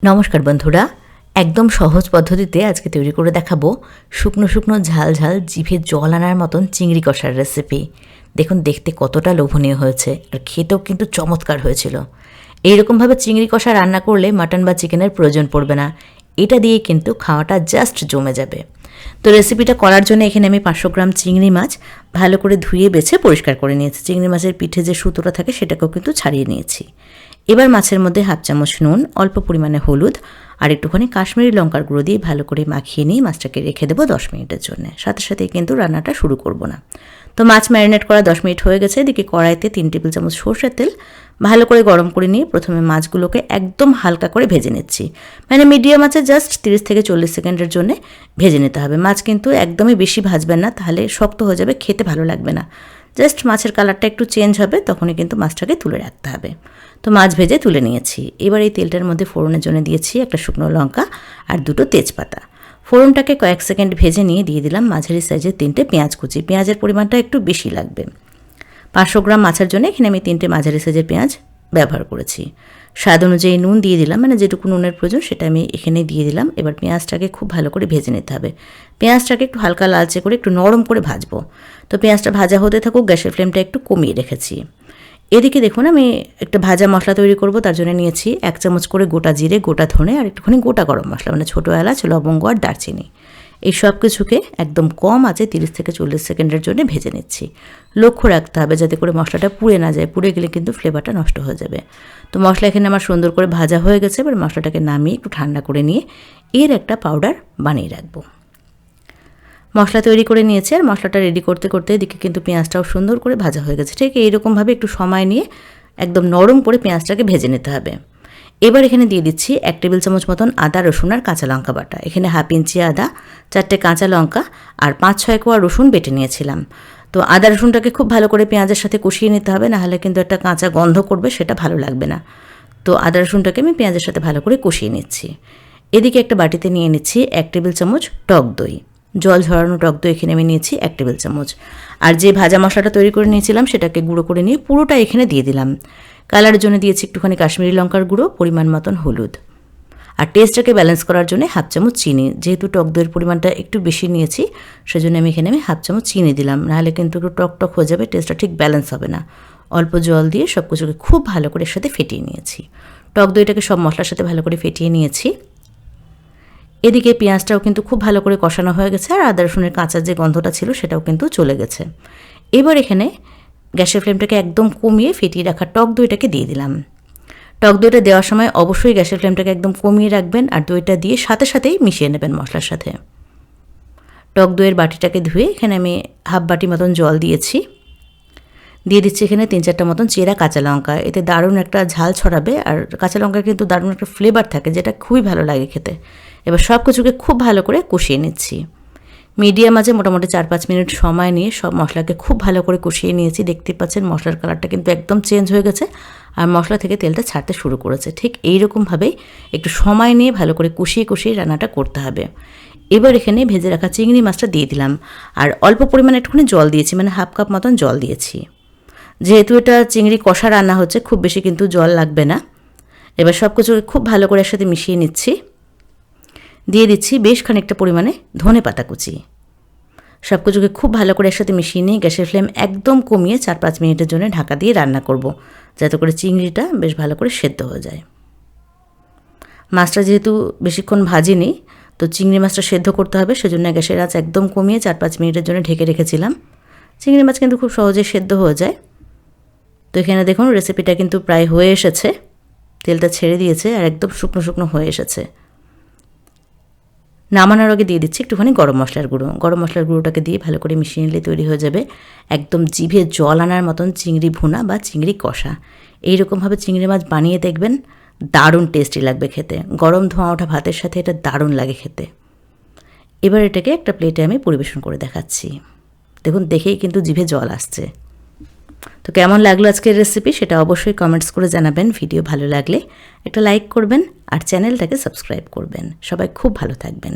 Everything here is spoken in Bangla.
নমস্কার বন্ধুরা, একদম সহজ পদ্ধতিতে আজকে তৈরি করে দেখাবো শুকনো শুকনো ঝাল ঝাল জিভে জল আনার মতন চিংড়ি কষার রেসিপি। দেখুন দেখতে কতটা লোভনীয় হয়েছে, আর খেতেও কিন্তু চমৎকার হয়েছিল। এইরকমভাবে চিংড়ি কষা রান্না করলে মাটন বা চিকেনের প্রয়োজন পড়বে না, এটা দিয়ে কিন্তু খাওয়াটা জাস্ট জমে যাবে। তো রেসিপিটা করার জন্য এখানে আমি 500 গ্রাম চিংড়ি মাছ ভালো করে ধুয়ে বেছে পরিষ্কার করে নিয়েছি। চিংড়ি মাছের পিঠে যে সুতোটা থাকে সেটাকেও কিন্তু ছাড়িয়ে নিয়েছি। এবার মাছের মধ্যে হাফ চামচ নুন, অল্প পরিমাণে হলুদ আর একটুখানি কাশ্মীরি লঙ্কার গুঁড়ো দিয়ে ভালো করে মাখিয়ে নিয়ে মাছটাকে রেখে দেবো 10 মিনিটের জন্য। সাথে সাথে কিন্তু রান্নাটা শুরু করব না। তো মাছ ম্যারিনেট করা 10 মিনিট হয়ে গেছে। এদিকে কড়াইতে 3 টেবিল চামচ সরষের তেল ভালো করে গরম করে নিয়ে প্রথমে মাছগুলোকে একদম হালকা করে ভেজে নিচ্ছি। মানে মিডিয়াম আছে, জাস্ট 30 থেকে 40 সেকেন্ডের জন্য ভেজে নিতে হবে। মাছ কিন্তু একদমই বেশি ভাজবেন না, তাহলে শক্ত হয়ে যাবে, খেতে ভালো লাগবে না। জাস্ট মাছের কালারটা একটু চেঞ্জ হবে, তখনই কিন্তু মাছটাকে তুলে রাখতে হবে। তো মাছ ভেজে তুলে নিয়েছি। এবার এই তেলটার মধ্যে ফোড়নের জন্য দিয়েছি একটা শুকনো লঙ্কা আর 2টো তেজপাতা। ফোড়নটাকে কয়েক সেকেন্ড ভেজে নিয়ে দিয়ে দিলাম মাঝারি সাইজের 3টে পেঁয়াজ কুচি। পেঁয়াজের পরিমাণটা একটু বেশি লাগবে। 500 গ্রাম মাছের জন্য এখানে আমি 3টে মাঝারি সাইজের পেঁয়াজ ব্যবহার করেছি। স্বাদ অনুযায়ী নুন দিয়ে দিলাম, মানে যেটুকু নুনের প্রয়োজন সেটা আমি এখানে দিয়ে দিলাম। এবার পেঁয়াজটাকে খুব ভালো করে ভেজে নিতে হবে। পেঁয়াজটাকে একটু হালকা লালচে করে একটু নরম করে ভাজবো। তো পেঁয়াজটা ভাজা হতে থাকুক, গ্যাসের ফ্লেমটা একটু কমিয়ে রেখেছি। এদিকে দেখুন আমি একটা ভাজা মশলা তৈরি করব। তার জন্য নিয়েছি 1 চামচ করে গোটা জিরে, গোটা ধনে আর একটুখানি গোটা গরম মশলা, মানে ছোটো এলাচ, লবঙ্গ আর দারচিনি। এই সব কিছুকে একদম কম আঁচে 30 থেকে 40 সেকেন্ডের জন্য ভেজে নিচ্ছি। লক্ষ্য রাখতে হবে যাতে করে মশলাটা পুড়ে না যায়, পুড়ে গেলে কিন্তু ফ্লেভারটা নষ্ট হয়ে যাবে। তো মশলা এখানে আমার সুন্দর করে ভাজা হয়ে গেছে। এবার মশলাটাকে নামিয়ে একটু ঠান্ডা করে নিয়ে এর একটা পাউডার বানিয়ে রাখবো। মশলা তৈরি করে নিয়েছি, আর মশলাটা রেডি করতে করতে এদিকে কিন্তু পেঁয়াজটাও সুন্দর করে ভাজা হয়ে গেছে। ঠিক এইরকমভাবে একটু সময় নিয়ে একদম নরম করে পেঁয়াজটাকে ভেজে নিতে হবে। এবার এখানে দিয়ে দিচ্ছি 1 টেবিল চামচ মতন আদা, রসুন আর কাঁচা লঙ্কা বাটা। এখানে হাফ ইঞ্চি আদা, 4টে কাঁচা লঙ্কা আর 5-6 কোয়া রসুন বেটে নিয়েছিলাম। তো আদা রসুনটাকে খুব ভালো করে পেঁয়াজের সাথে কষিয়ে নিতে হবে, নাহলে কিন্তু একটা কাঁচা গন্ধ করবে, সেটা ভালো লাগবে না। তো আদা রসুনটাকে আমি পেঁয়াজের সাথে ভালো করে কষিয়ে নিচ্ছি। এদিকে একটা বাটিতে নিয়ে নিচ্ছি 1 টেবিল চামচ টক দই। জল ঝরানো টক দই এখানে আমি নিয়েছি 1 টেবিল চামচ। আর যে ভাজা মশলাটা তৈরি করে নিয়েছিলাম সেটাকে গুঁড়ো করে নিয়ে পুরোটা এখানে দিয়ে দিলাম। কালারের জন্য দিয়েছি একটুখানি কাশ্মীরি লঙ্কার গুঁড়ো, পরিমাণ মতন হলুদ আর টেস্টটাকে ব্যালেন্স করার জন্য হাফ চামচ চিনি। যেহেতু টক দইয়ের পরিমাণটা একটু বেশি নিয়েছি, সেজন্য আমি এখানে হাফ চামচ চিনি দিলাম, নাহলে কিন্তু একটু টক টক হয়ে যাবে, টেস্টটা ঠিক ব্যালেন্স হবে না। অল্প জল দিয়ে সব কিছুকে খুব ভালো করে এর সাথে ফেটিয়ে নিয়েছি। টক দইটাকে সব মশলার সাথে ভালো করে ফেটিয়ে নিয়েছি। এদিকে পেঁয়াজটাও কিন্তু খুব ভালো করে কষানো হয়ে গেছে, আর আদা রসুনের কাঁচা যে গন্ধটা ছিল সেটাও কিন্তু চলে গেছে। এবার এখানে গ্যাসের ফ্লেমটাকে একদম কমিয়ে ফেটিয়ে রাখা টক দইটাকে দিয়ে দিলাম। টক দইটা দেওয়ার সময় অবশ্যই গ্যাসের ফ্লেমটাকে একদম কমিয়ে রাখবেন, আর দইটা দিয়ে সাথে সাথেই মিশিয়ে নেবেন মশলার সাথে। টক দইয়ের বাটিটাকে ধুয়ে এখানে আমি হাফ বাটি মতন জল দিয়েছি। দিয়ে দিচ্ছি এখানে 3-4টা মতন চেরা কাঁচা লঙ্কা। এতে দারুণ একটা ঝাল ছড়াবে, আর কাঁচা লঙ্কার কিন্তু দারুণ একটা ফ্লেভার থাকে, যেটা খুবই ভালো লাগে খেতে। এবার সব কিছুকে খুব ভালো করে কষিয়ে নিচ্ছি। মিডিয়াম আঁচে মোটামুটি 4-5 মিনিট সময় নিয়ে সব মশলাকে খুব ভালো করে কষিয়ে নিয়েছি। দেখতে পাচ্ছেন মশলার কালারটা কিন্তু একদম চেঞ্জ হয়ে গেছে, আর মশলা থেকে তেলটা ছাড়তে শুরু করেছে। ঠিক এইরকমভাবেই একটু সময় নিয়ে ভালো করে কষিয়ে কষিয়ে রান্নাটা করতে হবে। এবার এখানে ভেজে রাখা চিংড়ি মাছটা দিয়ে দিলাম, আর অল্প পরিমাণে একটুখানি জল দিয়েছি, মানে হাফ কাপ মতন জল দিয়েছি। যেহেতু এটা চিংড়ি কষা রান্না হচ্ছে, খুব বেশি কিন্তু জল লাগবে না। এবার সব কিছুকে খুব ভালো করে একসাথে মিশিয়ে নিচ্ছি। দিয়ে দিচ্ছি বেশ খানিকটা পরিমাণে ধনে পাতা কুচি। সব কিছুকে খুব ভালো করে একসাথে মিশিয়ে নিয়ে গ্যাসের ফ্লেম একদম কমিয়ে 4-5 মিনিটের জন্য ঢাকা দিয়ে রান্না করব, যাতে করে চিংড়িটা বেশ ভালো করে সেদ্ধ হয়ে যায়। মাছটা যেহেতু বেশিক্ষণ ভাজিনি, তো চিংড়ি মাছটা সেদ্ধ করতে হবে, সেজন্য গ্যাসের আঁচ একদম কমিয়ে 4-5 মিনিটের জন্য ঢেকে রেখেছিলাম। চিংড়ি মাছ কিন্তু খুব সহজে সেদ্ধ হয়ে যায়। তো এখানে দেখুন রেসিপিটা কিন্তু প্রায় হয়ে এসেছে, তেলটা ছেড়ে দিয়েছে আর একদম শুকনো শুকনো হয়ে এসেছে। নামানোর আগে দিয়ে দিচ্ছি একটুখানি গরম মশলার গুঁড়ো। গরম মশলার গুঁড়োটাকে দিয়ে ভালো করে মিশিয়ে নিলে তৈরি হয়ে যাবে একদম জিভে জল আনার মতন চিংড়ি ভুনা বা চিংড়ি কষা। এইরকমভাবে চিংড়ি মাছ বানিয়ে দেখবেন, দারুণ টেস্টি লাগবে খেতে। গরম ধোঁয়া ওঠা ভাতের সাথে এটা দারুণ লাগে খেতে। এবার এটাকে একটা প্লেটে আমি পরিবেশন করে দেখাচ্ছি। দেখুন দেখেই কিন্তু জিভে জল আসছে। তো কেমন লাগলো আজকের রেসিপি সেটা অবশ্যই কমেন্টস করে জানাবেন। ভিডিও ভালো লাগলে একটা লাইক করবেন আর চ্যানেলটাকে সাবস্ক্রাইব করবেন। সবাই খুব ভালো থাকবেন।